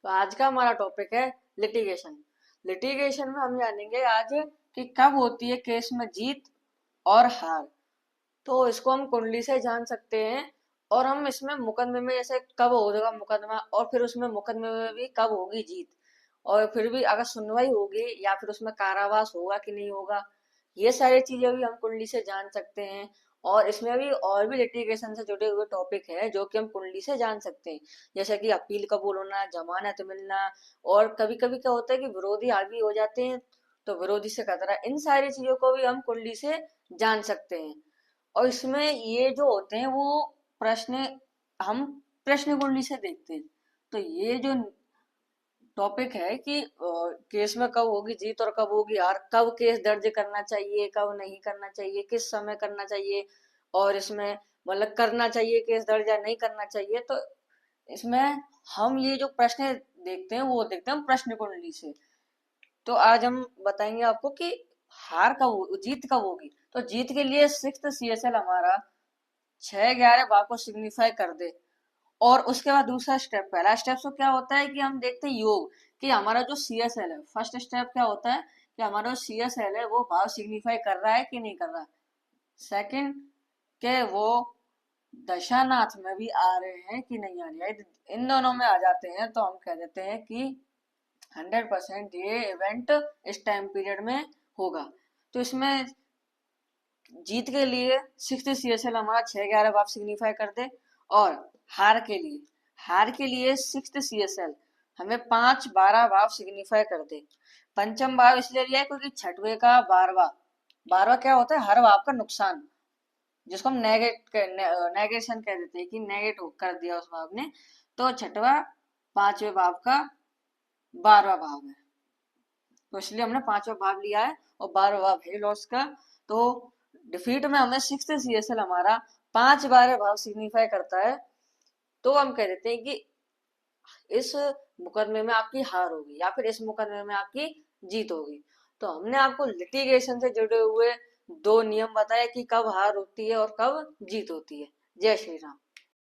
तो आज का हमारा टॉपिक है लिटिगेशन। लिटिगेशन में हम जानेंगे आज कि कब होती है केस में जीत और हार। तो इसको हम कुंडली से जान सकते हैं। और हम इसमें मुकदमे में जैसे कब होगा मुकदमा, और फिर उसमें मुकदमे में भी कब होगी जीत, और फिर भी अगर सुनवाई होगी या फिर उसमें कारावास होगा कि नहीं होगा, ये सारी चीजें भी हम कुंडली से जान सकते हैं। और इसमें भी और भी लिटिगेशन से जुड़े हुए टॉपिक है जो कि हम कुंडली से जान सकते हैं, जैसे कि अपील कबूल होना, जमानत मिलना, और कभी कभी क्या होता है कि विरोधी हावी हो जाते हैं तो विरोधी से खतरा। इन सारी चीजों को भी हम कुंडली से जान सकते हैं। और इसमें ये जो होते हैं वो प्रश्न हम प्रश्न कुंडली से देखते हैं। तो ये जो टॉपिक है कि केस में कब होगी जीत और कब होगी हार, कब केस दर्ज करना चाहिए, कब नहीं करना चाहिए, किस समय करना चाहिए, और इसमें मतलब करना चाहिए केस दर्ज या नहीं करना चाहिए। तो इसमें हम ये जो प्रश्न देखते हैं वो देखते हैं हम प्रश्न कुंडली से। तो आज हम बताएंगे आपको कि जीत कब होगी। तो जीत के लिए सिक्स्थ सीएसएल हमारा 6-11 भाव को सिग्निफाई कर दे। और उसके बाद दूसरा स्टेप, पहला स्टेप तो क्या होता है कि हम देखते हैं योग, कि हमारा जो सीएसएल है, फर्स्ट स्टेप क्या होता है कि हमारा जो सीएसएल है वो भाव सिग्निफाई कर रहा है कि नहीं कर रहा। सेकंड, के वो दशानाथ में भी आ रहे हैं कि नहीं आ रहे हैं। इन दोनों में आ जाते हैं तो हम कह देते हैं कि 100% ये इवेंट इस टाइम पीरियड में होगा। तो इसमें जीत के लिए सिक्स सीएसएल हमारा 6-11 भाव सिग्निफाई कर दे। और हार के लिए सिक्स सीएसएल हमें 5-12 भाव सिग्निफाई कर दे। पंचम भाव इसलिए लिया है क्योंकि छठवे का 12वां, 12वां क्या होता है, हर भाव का नुकसान, जिसको हम नेगेशन कह देते हैं कि नेगेट कर दिया उस भाव ने। तो छठवा पांचवे भाव का 12वां भाव है, तो इसलिए हमने पांचवा भाव लिया है। और 12वां भाव है लॉस का। तो डिफीट में हमें सिक्स सीएसएल हमारा 5-12 भाव सिग्निफाई करता है। तो हम कह देते हैं कि इस मुकदमे में आपकी हार होगी या फिर इस मुकदमे में आपकी जीत होगी। तो हमने आपको लिटिगेशन से जुड़े हुए दो नियम बताए कि कब हार होती है और कब जीत होती है। जय श्री राम।